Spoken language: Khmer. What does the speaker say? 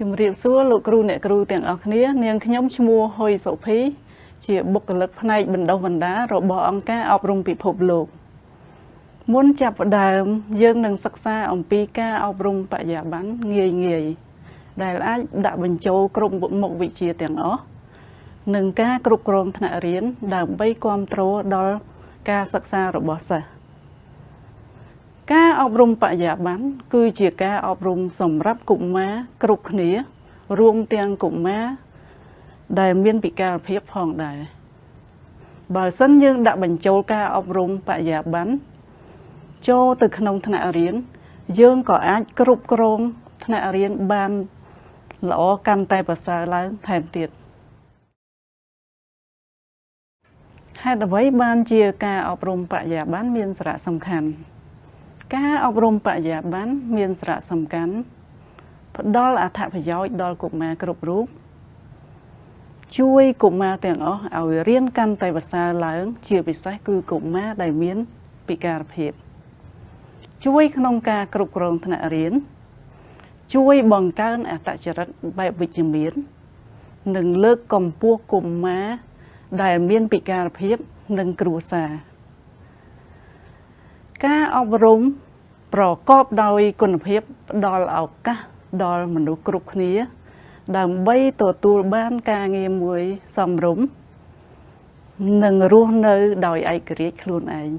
ជំរាបសួរលោកគ្រូអ្នកគ្រូទាំងអស់គ្នានាងខ្ញុំឈ្មោះហុយសុភីជាបុគ្គលិកផ្នែកបណ្ដុះបណ្ដាលរបស់អង្គការអប់រំពិភពលោកមុនចាប់ផ្ដើមយើងនឹងសិក្សាអំពីការអប់រំបរិយាបន្នងាយដែលអាចដាក់បញ្ចូលគ្រប់មុខវិជ្ជាទាំងអស់និងការគ្រប់គ្រងថ្នាក់រៀនដើម្បីគាំទ្រដល់ការសិក្សារបស់សិស្សការអប់រំបរិយាបន្នគឺជាការអប់រំសម្រាប់កុមារគ្រប់គ្នារួមទាំងកុមារដែលមានពិការភាពផងដែរបើសិនយើងដាក់បញ្ចូលការអប់រំបរិយាបន្នចូលទៅក្នុងថ្នាក់រៀនយើងក៏អាចគ្រប់គ្រងថ្នាក់រៀនបានល្អកាន់តែប្រសើរឡើងថែមទៀតហេតុអ្វីបានជាការអប់រំបរិយាបន្នមានសារៈសំខាន់ការអប់រំបរិយាបន្នមានសារៈសំខាន់ផ្ដល់អត្ថប្រយោជន៍ដល់កុមារគ្រប់រូបជួយកុមារទាំងអស់ឲ្យរៀនកាន់តែប្រសើរឡើងជាពិសេសគឺកុមារដែលមានពិការភាពជួយក្នុងការគ្រប់គ្រងថ្នាក់រៀនជួយបង្កើនអត្តចរិតបែបវិជ្ជមាននិងលើកកម្ពស់កុមារដែលមានពិការភាពនិងគ្រួសារការអប់រំប្រកបដោយគុណភាពផ្ដល់ឱកាសដល់មនុស្សគ្រប់គ្នាដើម្បីទទួលបានការងារមួយសមរម្យនិងរស់នៅដោយឯករាជ្យខ្លួនឯង